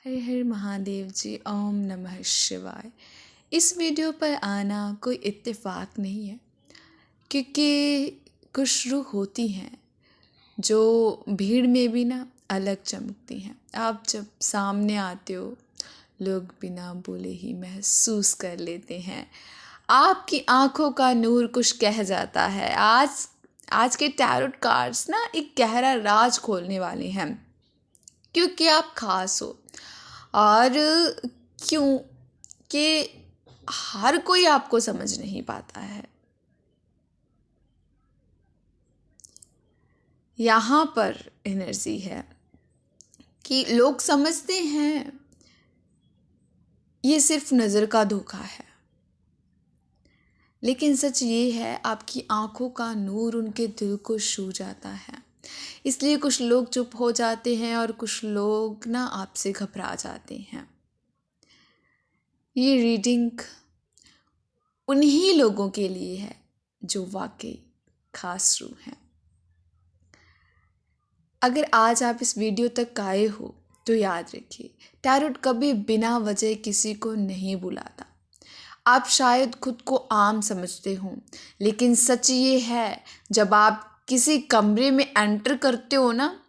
हर हर महादेव जी। ओम नमः शिवाय। इस वीडियो पर आना कोई इत्तेफाक नहीं है, क्योंकि कुछ रूह होती हैं जो भीड़ में भी ना अलग चमकती हैं। आप जब सामने आते हो, लोग बिना बोले ही महसूस कर लेते हैं। आपकी आंखों का नूर कुछ कह जाता है। आज के टैरोट कार्ड्स ना एक गहरा राज खोलने वाले हैं, क्योंकि आप खास हो। और क्यों कि हर कोई आपको समझ नहीं पाता है। यहाँ पर एनर्जी है कि लोग समझते हैं ये सिर्फ नज़र का धोखा है, लेकिन सच ये है आपकी आंखों का नूर उनके दिल को छू जाता है। इसलिए कुछ लोग चुप हो जाते हैं और कुछ लोग ना आपसे घबरा जाते हैं। ये रीडिंग उन्हीं लोगों के लिए है जो वाकई खास रूह हैं। अगर आज आप इस वीडियो तक आए हो तो याद रखिए, टैरोट कभी बिना वजह किसी को नहीं बुलाता। आप शायद खुद को आम समझते हो, लेकिन सच ये है, जब आप किसी कमरे में एंटर करते हो ना,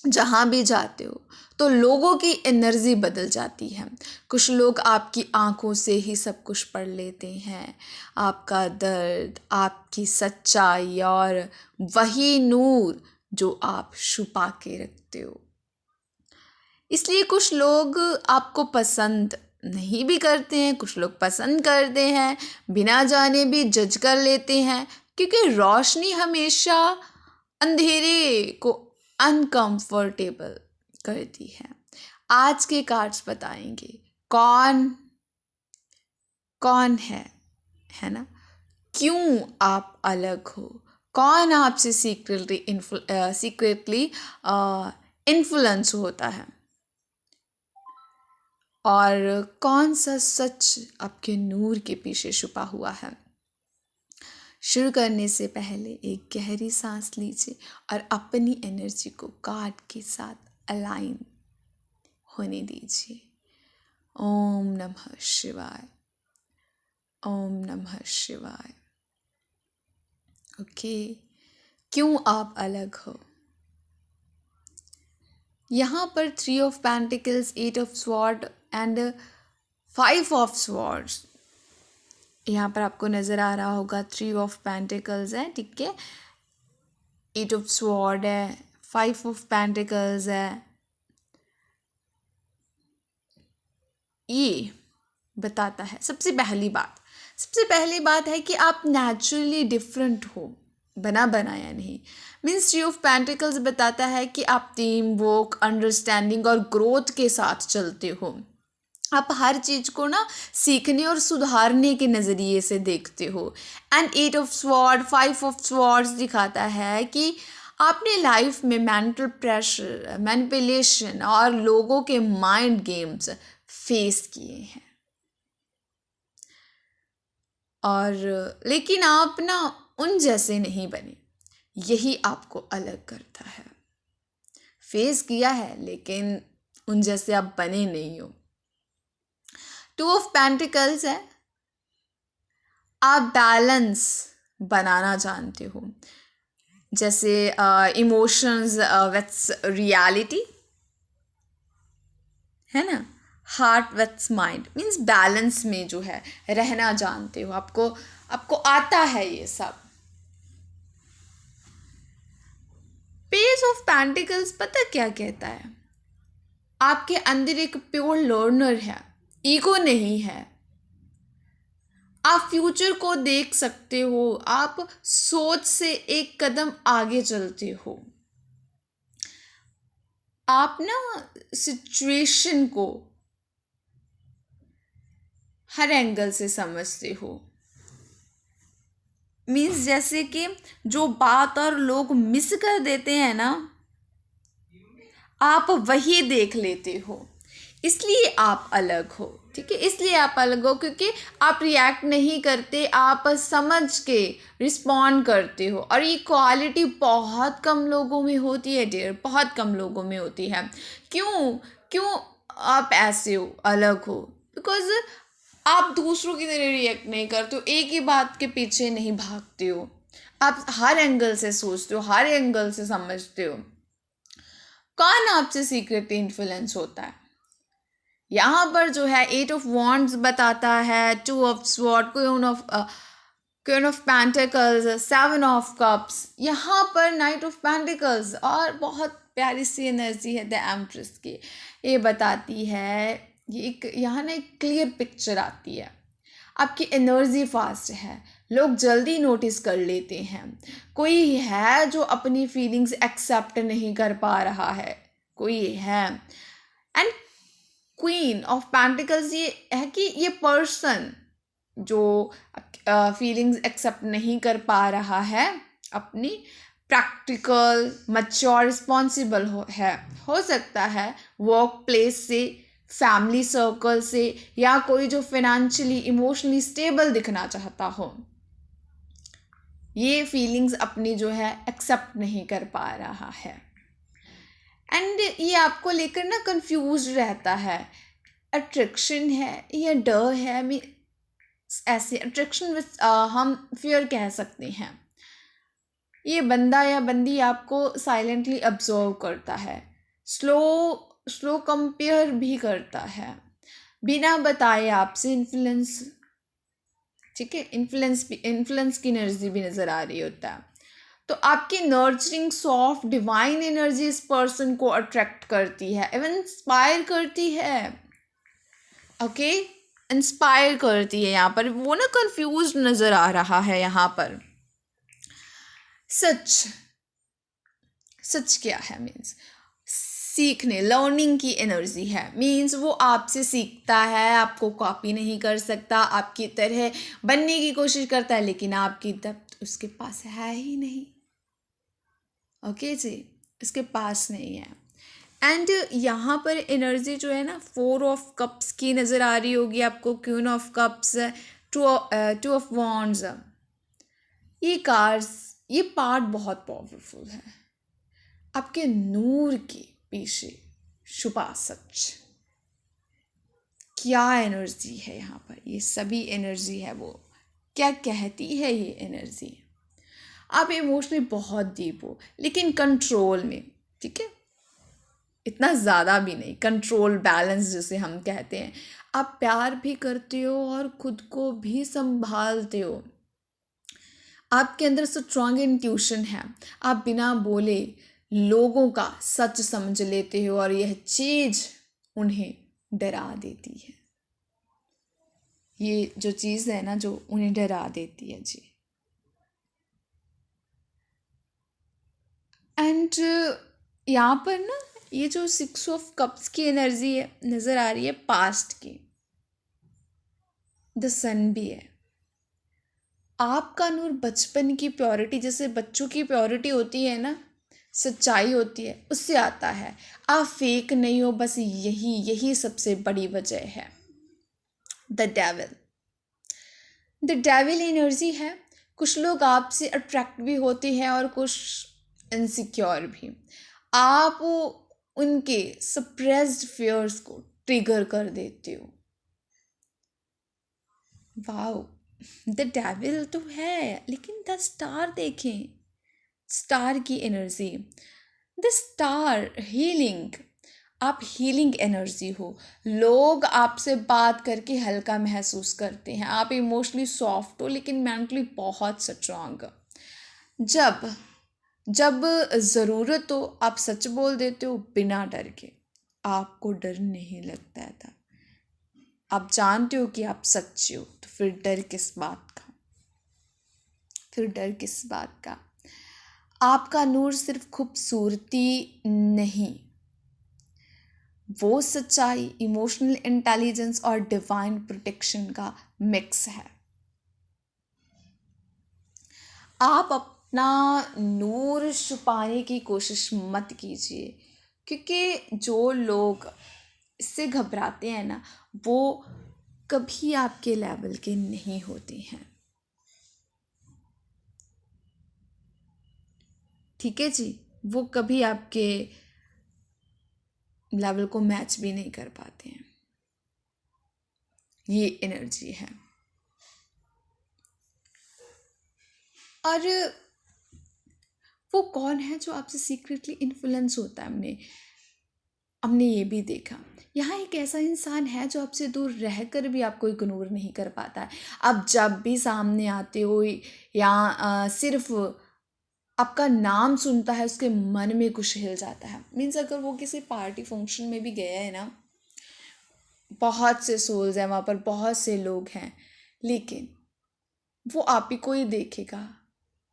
जहाँ भी जाते हो, तो लोगों की एनर्जी बदल जाती है। कुछ लोग आपकी आंखों से ही सब कुछ पढ़ लेते हैं, आपका दर्द, आपकी सच्चाई और वही नूर जो आप छुपा के रखते हो। इसलिए कुछ लोग आपको पसंद नहीं भी करते हैं, कुछ लोग पसंद करते हैं, बिना जाने भी जज कर लेते हैं, क्योंकि रोशनी हमेशा अंधेरे को अनकंफर्टेबल करती है। आज के कार्ड्स बताएंगे कौन कौन है ना, क्यों आप अलग हो, कौन आपसे सीक्रेटली इन्फ्लुएंस होता है, और कौन सा सच आपके नूर के पीछे छुपा हुआ है। शुरू करने से पहले एक गहरी सांस लीजिए और अपनी एनर्जी को कार्ड के साथ अलाइन होने दीजिए। ओम नमः शिवाय, ओम नमः शिवाय। ओके, क्यों आप अलग हो। यहाँ पर 3 of pentacles, 8 of sword and 5 of swords. यहाँ पर आपको नज़र आ रहा होगा 3 ऑफ पेंटिकल्स है, ठीक है, 8 ऑफ स्वॉर्ड है, 5 ऑफ पेंटिकल्स है। ये बताता है सबसे पहली बात है कि आप नेचुरली डिफरेंट हो, बना बनाया नहीं। मीन्स 3 ऑफ पेंटिकल्स बताता है कि आप टीम वर्क, अंडरस्टैंडिंग और ग्रोथ के साथ चलते हो। आप हर चीज़ को ना सीखने और सुधारने के नज़रिए से देखते हो। And 8 of sword, 5 of swords दिखाता है कि आपने लाइफ में मेंटल प्रेशर, मैनिपुलेशन और लोगों के माइंड गेम्स फेस किए हैं, और लेकिन आप ना उन जैसे नहीं बने। यही आपको अलग करता है। फेस किया है, लेकिन उन जैसे आप बने नहीं हो। 2 ऑफ पेंटिकल्स है, आप बैलेंस बनाना जानते हो, जैसे इमोशंस विथ रियलिटी, है ना, heart with mind. Means balance में जो है रहना जानते हो, आपको आता है ये सब। पेज ऑफ पेंटिकल्स पता क्या कहता है, आपके अंदर एक प्योर लर्नर है, ईगो नहीं है। आप फ्यूचर को देख सकते हो, आप सोच से एक कदम आगे चलते हो। आप ना सिचुएशन को हर एंगल से समझते हो। मीन्स जैसे कि जो बात और लोग मिस कर देते हैं ना, आप वही देख लेते हो। इसलिए आप अलग हो, ठीक है, इसलिए आप अलग हो, क्योंकि आप रिएक्ट नहीं करते, आप समझ के रिस्पॉन्ड करते हो। और ये क्वालिटी बहुत कम लोगों में होती है डियर, बहुत कम लोगों में होती है। क्यों क्यों आप ऐसे हो, अलग हो, बिकॉज आप दूसरों की तरह रिएक्ट नहीं करते हो, एक ही बात के पीछे नहीं भागते हो, आप हर एंगल से सोचते हो, हर एंगल से समझते हो। कौन आपसे सीक्रेटली इन्फ्लुएंस होता है? यहाँ पर जो है 8 ऑफ वॉन्ड्स बताता है, 2 of sword, queen of pentacles, 7 of cups, यहाँ पर नाइट ऑफ पेंटिकल्स, और बहुत प्यारी सी एनर्जी है द एम्प्रेस की। ये बताती है, ये एक यहाँ ना एक क्लियर पिक्चर आती है। आपकी एनर्जी फास्ट है, लोग जल्दी नोटिस कर लेते हैं। कोई है जो अपनी फीलिंग्स एक्सेप्ट नहीं कर पा रहा है, कोई है। एंड क्वीन ऑफ पेंटिकल्स ये है कि ये पर्सन जो फीलिंग्स एक्सेप्ट नहीं कर पा रहा है, अपनी प्रैक्टिकल, मैच्योर, रिस्पॉन्सिबल हो सकता है वर्क प्लेस से, फैमिली सर्कल से, या कोई जो फाइनेंशियली इमोशनली स्टेबल दिखना चाहता हो, ये फीलिंग्स अपनी जो है एक्सेप्ट नहीं कर पा रहा है। एंड ये आपको लेकर ना कंफ्यूज रहता है, अट्रैक्शन है या डर है। ऐसे अट्रैक्शन विथ हम फियर कह सकते हैं। ये बंदा या बंदी आपको साइलेंटली ऑब्जर्व करता है, स्लो स्लो कंपेयर भी करता है, बिना बताए आपसे इन्फ्लुएंस, ठीक है, इन्फ्लुएंस की एनर्जी भी नज़र आ रही होता है। तो आपकी नर्चरिंग सॉफ्ट डिवाइन एनर्जी इस पर्सन को अट्रैक्ट करती है, इवन इंस्पायर करती है। ओके, इंस्पायर करती है। यहाँ पर वो ना कंफ्यूज नज़र आ रहा है। यहाँ पर सच, सच क्या है? मीन्स सीखने, लर्निंग की एनर्जी है। मीन्स वो आपसे सीखता है, आपको कॉपी नहीं कर सकता, आपकी तरह बनने की कोशिश करता है, लेकिन आपकी डेप्थ उसके पास है ही नहीं। ओके जी, इसके पास नहीं है। एंड यहाँ पर एनर्जी जो है ना 4 ऑफ कप्स की नज़र आ रही होगी आपको, queen of cups, 2 of wands. ये कार्ड्स, ये पार्ट बहुत पावरफुल है। आपके नूर के पीछे छुपा सच, क्या एनर्जी है यहाँ पर? ये सभी एनर्जी है, वो क्या कहती है ये एनर्जी? आप इमोशनली बहुत डीप हो, लेकिन कंट्रोल में, ठीक है, इतना ज़्यादा भी नहीं, कंट्रोल, बैलेंस जिसे हम कहते हैं। आप प्यार भी करते हो और खुद को भी संभालते हो। आपके अंदर स्ट्रॉन्ग इंट्यूशन है, आप बिना बोले लोगों का सच समझ लेते हो, और यह चीज़ उन्हें डरा देती है। ये जो चीज़ है ना, जो उन्हें डरा देती है जी। एंड यहाँ पर ना ये जो 6 ऑफ कप्स की एनर्जी है नज़र आ रही है, पास्ट की। द सन भी है। आपका नूर बचपन की प्योरिटी, जैसे बच्चों की प्योरिटी होती है ना, सच्चाई होती है, उससे आता है। आप फेक नहीं हो, बस यही सबसे बड़ी वजह है। The devil, the devil energy है। कुछ लोग आपसे अट्रैक्ट भी होते हैं और कुछ इनसिक्योर भी। आप उनके सप्रेस्ड फियर्स को ट्रिगर कर देते हो। वाओ, द डेविल तो है, लेकिन द स्टार देखें, स्टार की एनर्जी। द स्टार हीलिंग, आप हीलिंग एनर्जी हो। लोग आपसे बात करके हल्का महसूस करते हैं। आप इमोशनली सॉफ्ट हो, लेकिन मेंटली बहुत स्ट्रांग। जब जब ज़रूरत हो आप सच बोल देते हो बिना डर के। आपको डर नहीं लगता था, आप जानते हो कि आप सच्चे हो, तो फिर डर किस बात का? फिर डर किस बात का? आपका नूर सिर्फ खूबसूरती नहीं, वो सच्चाई, इमोशनल इंटेलिजेंस और डिवाइन प्रोटेक्शन का मिक्स है। आप अपना नूर छुपाने की कोशिश मत कीजिए, क्योंकि जो लोग इससे घबराते हैं ना, वो कभी आपके लेवल के नहीं होते हैं। ठीक है जी, वो कभी आपके लेवल को मैच भी नहीं कर पाते हैं। ये एनर्जी है। और वो कौन है जो आपसे सीक्रेटली इन्फ्लुएंस होता है? हमने ये भी देखा, यहाँ एक ऐसा इंसान है जो आपसे दूर रहकर भी आपको इग्नोर नहीं कर पाता है। आप जब भी सामने आते हो या सिर्फ आपका नाम सुनता है, उसके मन में कुछ हिल जाता है। मीन्स अगर वो किसी पार्टी फंक्शन में भी गया है ना, बहुत से सोल्स हैं वहाँ पर, बहुत से लोग हैं, लेकिन वो आप ही को ही देखेगा,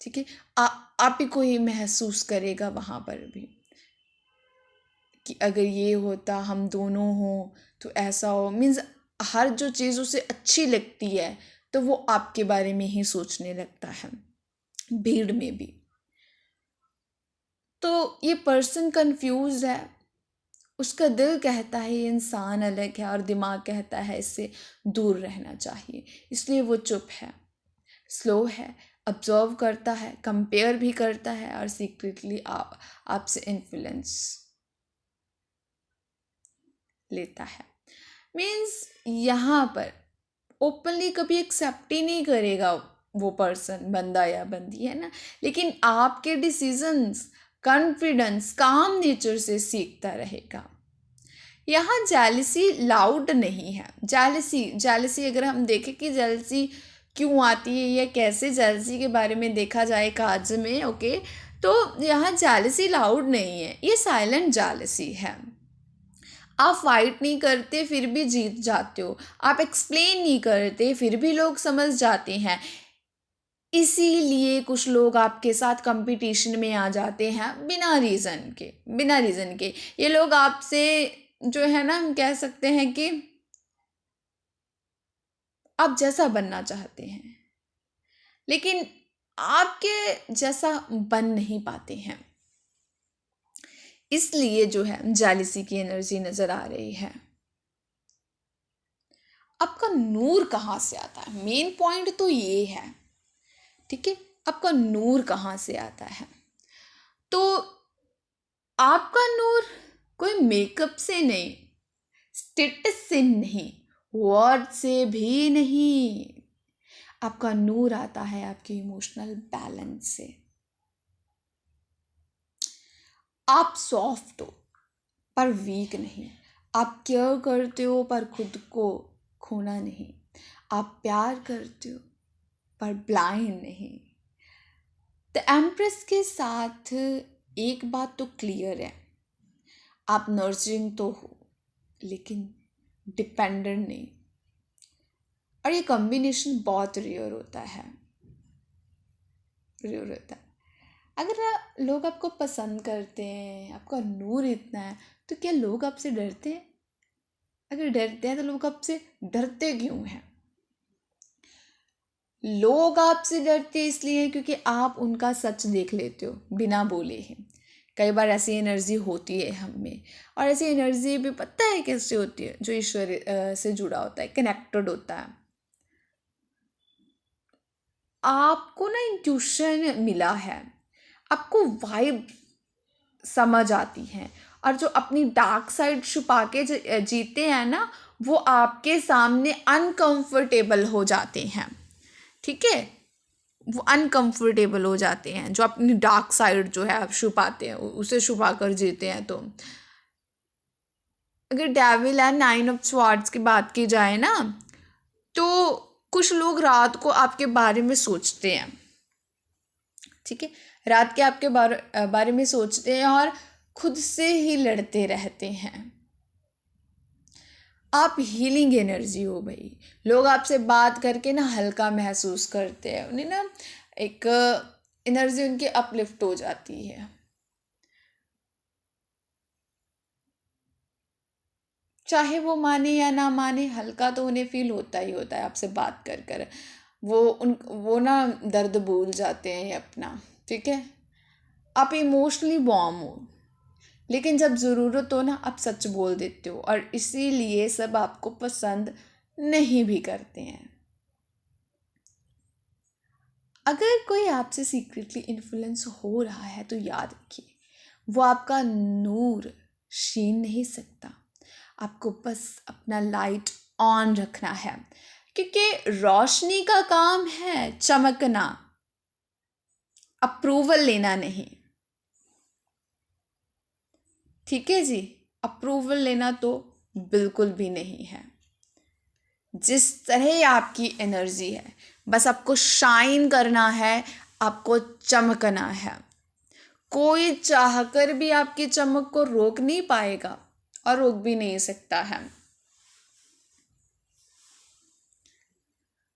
ठीक है, आप ही को ही महसूस करेगा वहाँ पर भी कि अगर ये होता, हम दोनों हों तो ऐसा हो। मीन्स हर जो चीज़ उसे अच्छी लगती है तो वो आपके बारे में ही सोचने लगता है, भीड़ में भी। तो ये पर्सन कंफ्यूज है, उसका दिल कहता है ये इंसान अलग है, और दिमाग कहता है इससे दूर रहना चाहिए, इसलिए वो चुप है, स्लो है, ऑब्जर्व करता है, कंपेयर भी करता है, और सीक्रेटली आपसे इन्फ्लुएंस लेता है। मीन्स यहाँ पर ओपनली कभी एक्सेप्ट ही नहीं करेगा वो पर्सन, बंदा या बंदी, है ना, लेकिन आपके डिसीजंस, कॉन्फिडेंस, काम नेचर से सीखता रहेगा। यहाँ जेलसी लाउड नहीं है। जेलसी अगर हम देखें कि जेलसी क्यों आती है या कैसे जेलसी के बारे में देखा जाए काज में, ओके, तो यहाँ जेलसी लाउड नहीं है, ये साइलेंट जेलसी है। आप फाइट नहीं करते फिर भी जीत जाते हो, आप एक्सप्लेन नहीं करते फिर भी लोग समझ जाते हैं, इसीलिए कुछ लोग आपके साथ कंपटीशन में आ जाते हैं बिना रीज़न के। ये लोग आपसे जो है ना, हम कह सकते हैं कि आप जैसा बनना चाहते हैं, लेकिन आपके जैसा बन नहीं पाते हैं, इसलिए जो है जेलसी की एनर्जी नज़र आ रही है। आपका नूर कहाँ से आता है? मेन पॉइंट तो ये है, ठीक है, आपका नूर कहाँ से आता है? तो आपका नूर कोई मेकअप से नहीं, स्टेटस से नहीं, वर्ड से भी नहीं, आपका नूर आता है आपके इमोशनल बैलेंस से। आप सॉफ्ट हो पर वीक नहीं, आप केयर करते हो पर खुद को खोना नहीं, आप प्यार करते हो पर ब्लाइंड नहीं। द एम्प्रेस के साथ एक बात तो क्लियर है, आप नर्चरिंग तो हो लेकिन डिपेंडेंट नहीं, और ये कॉम्बिनेशन बहुत रेयर होता है। अगर लोग आपको पसंद करते हैं, आपका नूर इतना है, तो क्या लोग आपसे डरते हैं? अगर डरते हैं तो लोग आपसे डरते क्यों हैं? लोग आपसे डरते इसलिए क्योंकि आप उनका सच देख लेते हो बिना बोले ही। कई बार ऐसी एनर्जी होती है हम में, और ऐसी एनर्जी भी पता है कैसे होती है, जो ईश्वर से जुड़ा होता है, कनेक्टेड होता है। आपको ना इंट्यूशन मिला है, आपको वाइब समझ आती हैं, और जो अपनी डार्क साइड छुपा के जीते हैं ना, वो आपके सामने अनकंफर्टेबल हो जाते हैं, ठीक है, वो अनकंफर्टेबल हो जाते हैं। जो अपनी डार्क साइड जो है आप छुपाते हैं, उसे छुपा कर जीते हैं। तो अगर डेविल एंड 9 ऑफ स्वॉर्ड्स की बात की जाए ना, तो कुछ लोग रात को आपके बारे में सोचते हैं, ठीक है, रात के आपके बारे में सोचते हैं और खुद से ही लड़ते रहते हैं। आप हीलिंग एनर्जी हो भाई, लोग आपसे बात करके ना हल्का महसूस करते हैं, उन्हें ना एक एनर्जी उनकी अपलिफ्ट हो जाती है। चाहे वो माने या ना माने, हल्का तो उन्हें फील होता ही होता है आपसे बात कर कर। वो ना दर्द भूल जाते हैं अपना, ठीक है। आप इमोशनली वार्म हो, लेकिन जब ज़रूरत हो ना, आप सच बोल देते हो, और इसीलिए सब आपको पसंद नहीं भी करते हैं। अगर कोई आपसे सीक्रेटली इन्फ्लुएंस हो रहा है तो याद रखिए, वो आपका नूर छीन नहीं सकता। आपको बस अपना लाइट ऑन रखना है, क्योंकि रोशनी का काम है चमकना, अप्रूवल लेना नहीं। ठीक है जी, अप्रूवल लेना तो बिल्कुल भी नहीं है। जिस तरह आपकी एनर्जी है, बस आपको शाइन करना है, आपको चमकना है। कोई चाहकर भी आपकी चमक को रोक नहीं पाएगा और रोक भी नहीं सकता है।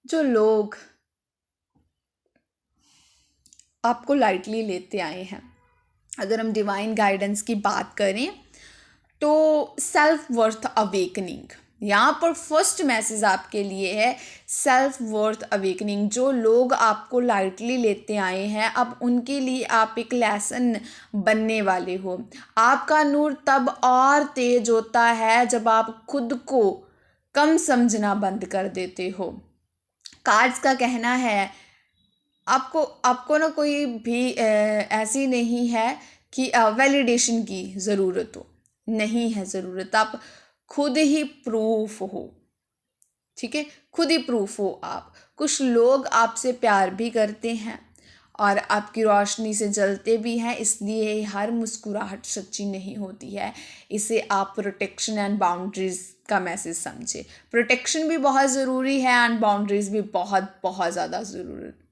जो लोग आपको लाइटली लेते आए हैं, अगर हम डिवाइन गाइडेंस की बात करें तो सेल्फ वर्थ अवेकनिंग, यहाँ पर फर्स्ट मैसेज आपके लिए है, सेल्फ वर्थ अवेकनिंग। जो लोग आपको लाइटली लेते आए हैं, अब उनके लिए आप एक लेसन बनने वाले हो। आपका नूर तब और तेज होता है जब आप खुद को कम समझना बंद कर देते हो। कार्ड्स का कहना है आपको ना कोई भी ऐसी नहीं है कि वैलिडेशन की ज़रूरत हो, नहीं है ज़रूरत। आप खुद ही प्रूफ हो, ठीक है, खुद ही प्रूफ हो आप। कुछ लोग आपसे प्यार भी करते हैं और आपकी रोशनी से जलते भी हैं, इसलिए हर मुस्कुराहट सच्ची नहीं होती है। इसे आप प्रोटेक्शन एंड बाउंड्रीज़ का मैसेज समझे। प्रोटेक्शन भी बहुत ज़रूरी है एंड बाउंड्रीज़ भी बहुत बहुत ज़्यादा ज़रूरत।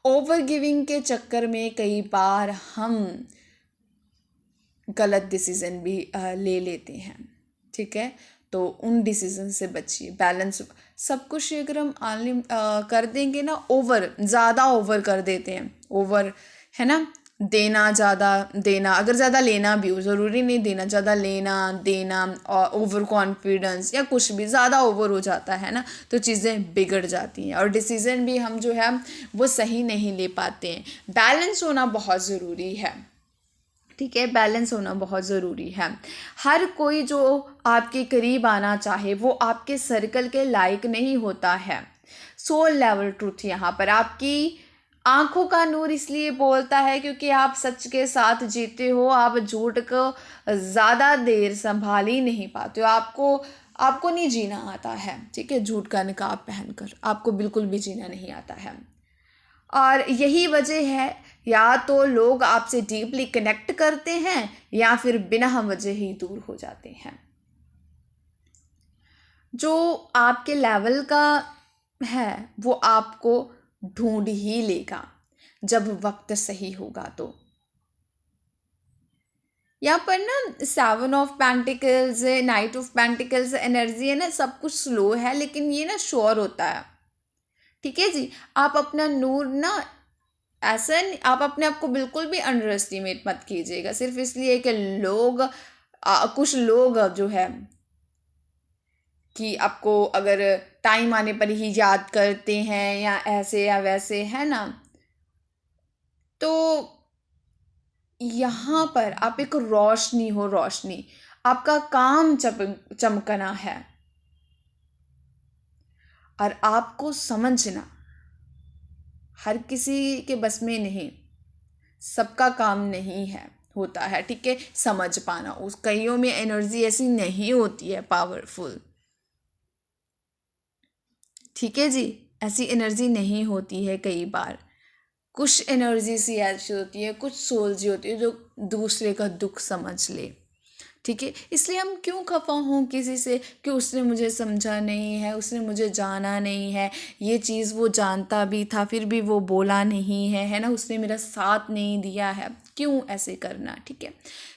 ओवर गिविंग के चक्कर में कई बार हम गलत डिसीज़न भी ले लेते हैं, ठीक है, तो उन डिसीज़न से बचिए। बैलेंस सब कुछ अगर हम कर देंगे ना, ज़्यादा ओवर कर देते हैं, ओवर है ना, देना ज़्यादा देना, अगर ज़्यादा लेना भी हो, ज़रूरी नहीं देना, ज़्यादा लेना देना और ओवर कॉन्फिडेंस या कुछ भी ज़्यादा ओवर हो जाता है ना, तो चीज़ें बिगड़ जाती हैं और डिसीज़न भी हम जो है वो सही नहीं ले पाते हैं। बैलेंस होना बहुत ज़रूरी है, ठीक है, बैलेंस होना बहुत ज़रूरी है। हर कोई जो आपके करीब आना चाहे वो आपके सर्कल के लायक नहीं होता है। सोल लेवल ट्रूथ यहाँ पर आपकी आंखों का नूर इसलिए बोलता है क्योंकि आप सच के साथ जीते हो। आप झूठ को ज़्यादा देर संभाल ही नहीं पाते हो। आपको नहीं जीना आता है, ठीक है, झूठ का निकाब पहनकर आपको बिल्कुल भी जीना नहीं आता है। और यही वजह है, या तो लोग आपसे डीपली कनेक्ट करते हैं या फिर बिना वजह ही दूर हो जाते हैं। जो आपके लेवल का है वो आपको ढूंढ ही लेगा जब वक्त सही होगा। तो यहाँ पर ना 7 of pentacles, night of pentacles energy है ना, सब कुछ स्लो है लेकिन ये ना श्योर होता है, ठीक है जी। आप अपना नूर ना ऐसा आप अपने आप को बिल्कुल भी अंडर एस्टिमेट मत कीजिएगा सिर्फ इसलिए कि कुछ लोग जो है कि आपको अगर टाइम आने पर ही याद करते हैं या ऐसे या वैसे, है ना, तो यहाँ पर आप एक रोशनी हो, रोशनी, आपका काम चमकना है और आपको समझना हर किसी के बस में नहीं, सबका काम नहीं है होता है, ठीक है, समझ पाना। उस कईयों में एनर्जी ऐसी नहीं होती है पावरफुल, ठीक है जी, ऐसी एनर्जी नहीं होती है। कई बार कुछ एनर्जी सी ऐसी होती है, कुछ सोल जी होती है जो दूसरे का दुख समझ ले, ठीक है। इसलिए हम क्यों खफा हों किसी से कि उसने मुझे समझा नहीं है, उसने मुझे जाना नहीं है, ये चीज़ वो जानता भी था फिर भी वो बोला नहीं है ना, उसने मेरा साथ नहीं दिया है, क्यों ऐसे करना, ठीक है।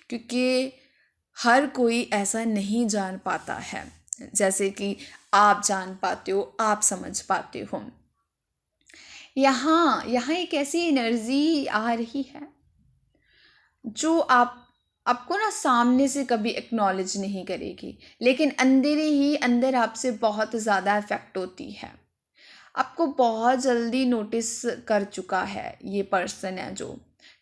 क्योंकि हर कोई ऐसा नहीं जान पाता है जैसे कि आप जान पाते हो, आप समझ पाते हो। यहाँ एक ऐसी एनर्जी आ रही है जो आपको ना सामने से कभी एक्नॉलेज नहीं करेगी, लेकिन अंदर ही अंदर आपसे बहुत ज़्यादा इफ़ेक्ट होती है। आपको बहुत जल्दी नोटिस कर चुका है ये पर्सन है जो,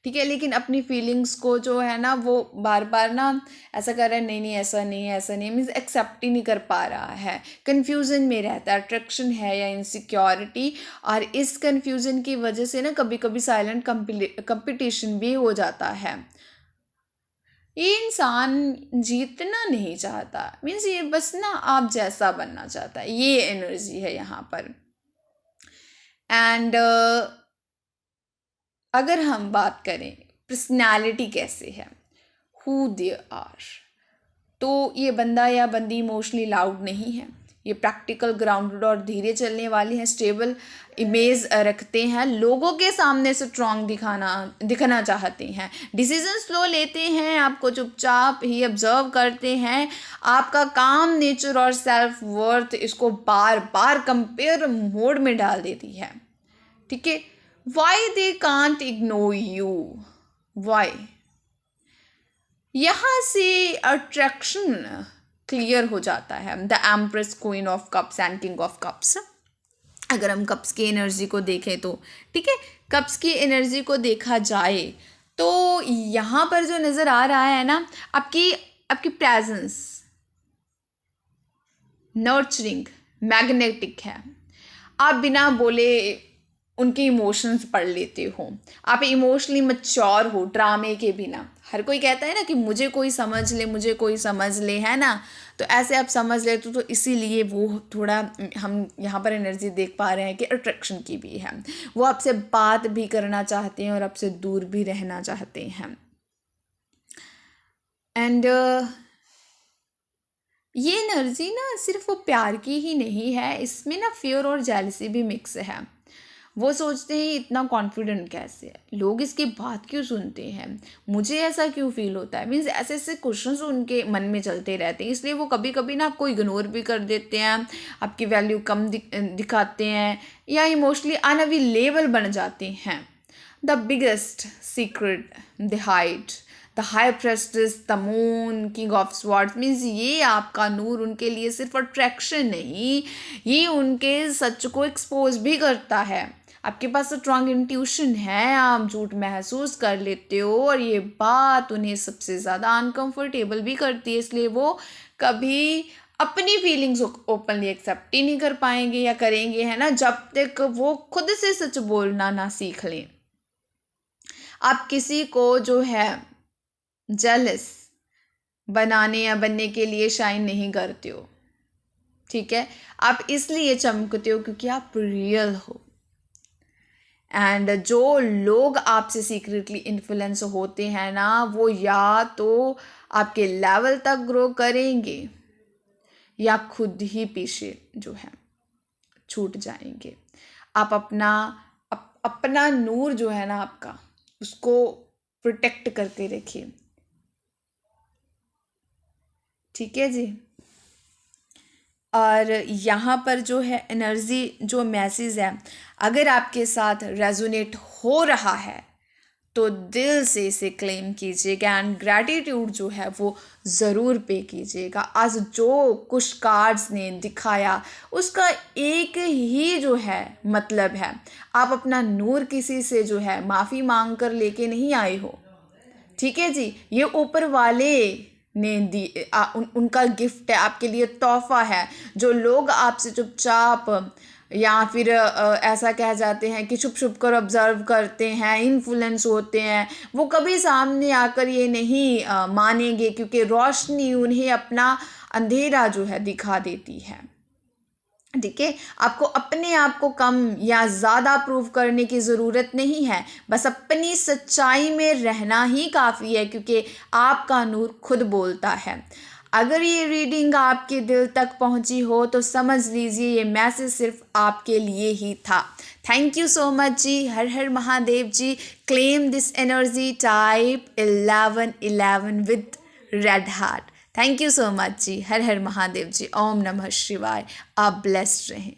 ठीक है, लेकिन अपनी फीलिंग्स को जो है ना वो बार बार ना ऐसा कर रहा है, नहीं नहीं ऐसा नहीं है, ऐसा नहीं, मीन्स एक्सेप्ट ही नहीं कर पा रहा है, कन्फ्यूज़न में रहता है, अट्रैक्शन है या इनसिक्योरिटी। और इस कन्फ्यूज़न की वजह से ना कभी कभी साइलेंट कंपटीशन भी हो जाता है। ये इंसान जीतना नहीं चाहता, मीन्स ये बस ना आप जैसा बनना चाहता है, ये एनर्जी है यहाँ पर। एंड अगर हम बात करें पर्सनैलिटी कैसे है, हु दे आर, तो ये बंदा या बंदी इमोशनली लाउड नहीं है, ये प्रैक्टिकल, ग्राउंडेड और धीरे चलने वाली हैं, स्टेबल इमेज रखते हैं, लोगों के सामने स्ट्रॉन्ग दिखना चाहते हैं, डिसीजन स्लो लेते हैं, आपको चुपचाप ही ऑब्जर्व करते हैं, आपका काम, नेचर और सेल्फ वर्थ इसको बार बार कंपेयर मोड में डाल देती है। ठीक है, why they can't ignore you, why, यहाँ से अट्रैक्शन क्लियर हो जाता है। The empress, queen of cups and king of cups, अगर हम कप्स की एनर्जी को देखें तो, ठीक है, कप्स की एनर्जी को देखा जाए तो यहाँ पर जो नज़र आ रहा है ना, आपकी प्रेजेंस नर्चरिंग, मैग्नेटिक है, आप बिना बोले उनके इमोशंस पढ़ लेते हो, आप इमोशनली मैच्योर हो ड्रामे के बिना। हर कोई कहता है ना कि मुझे कोई समझ ले, है ना, तो ऐसे आप समझ ले तो इसीलिए वो थोड़ा, हम यहाँ पर एनर्जी देख पा रहे हैं कि अट्रैक्शन की भी है, वो आपसे बात भी करना चाहते हैं और आपसे दूर भी रहना चाहते हैं। एंड ये एनर्जी ना सिर्फ वो प्यार की ही नहीं है, इसमें ना फियर और जेलसी भी मिक्स है। वो सोचते हैं इतना कॉन्फिडेंट कैसे है, लोग इसकी बात क्यों सुनते हैं, मुझे ऐसा क्यों फील होता है, मीन्स ऐसे ऐसे क्वेश्चंस उनके मन में चलते रहते हैं, इसलिए वो कभी कभी ना आपको इग्नोर भी कर देते हैं, आपकी वैल्यू कम दिखाते हैं या इमोशनली अनअवेलेबल बन जाते हैं। The biggest secret the height, the high prestige, the moon, king of swords, means ये आपका नूर उनके लिए सिर्फ अट्रैक्शन नहीं, ये उनके सच को एक्सपोज भी करता है। आपके पास स्ट्रॉन्ग इंट्यूशन है, आप झूठ महसूस कर लेते हो और ये बात उन्हें सबसे ज़्यादा अनकंफर्टेबल भी करती है, इसलिए वो कभी अपनी फीलिंग्स ओपनली एक्सेप्ट ही नहीं कर पाएंगे या करेंगे, है ना, जब तक वो खुद से सच बोलना ना सीख लें। आप किसी को जो है जेलस बनाने या बनने के लिए शाइन नहीं करते हो, ठीक है, आप इसलिए चमकते हो क्योंकि आप रियल हो। एंड जो लोग आपसे सीक्रेटली इन्फ्लुएंस होते हैं ना, वो या तो आपके लेवल तक ग्रो करेंगे या खुद ही पीछे जो है छूट जाएंगे। आप अपना नूर जो है ना आपका, उसको प्रोटेक्ट करके रखिए, ठीक है जी। और यहाँ पर जो है एनर्जी, जो मैसेज है, अगर आपके साथ रेजोनेट हो रहा है तो दिल से इसे क्लेम कीजिएगा एंड ग्रैटिट्यूड जो है वो ज़रूर पे कीजिएगा। आज जो कुछ कार्ड्स ने दिखाया उसका एक ही जो है मतलब है, आप अपना नूर किसी से जो है माफ़ी मांग कर लेके नहीं आए हो, ठीक है जी, ये ऊपर वाले ने दी, उनका गिफ्ट है आपके लिए, तोहफा है। जो लोग आपसे चुपचाप या फिर ऐसा कह जाते हैं कि छुप छुप कर ऑब्जर्व करते हैं, इन्फ्लुएंस होते हैं, वो कभी सामने आकर ये नहीं मानेंगे, क्योंकि रोशनी उन्हें अपना अंधेरा जो है दिखा देती है, ठीक है। आपको अपने आप को कम या ज़्यादा प्रूव करने की ज़रूरत नहीं है, बस अपनी सच्चाई में रहना ही काफ़ी है, क्योंकि आपका नूर खुद बोलता है। अगर ये रीडिंग आपके दिल तक पहुंची हो तो समझ लीजिए ये मैसेज सिर्फ आपके लिए ही था। Thank you so much ji. हर हर Mahadev ji. Claim this energy type 1111 with red heart. Thank you so much ji. हर हर महादेव जी। ओम नमः शिवाय। आप ब्लेस्ड रहें।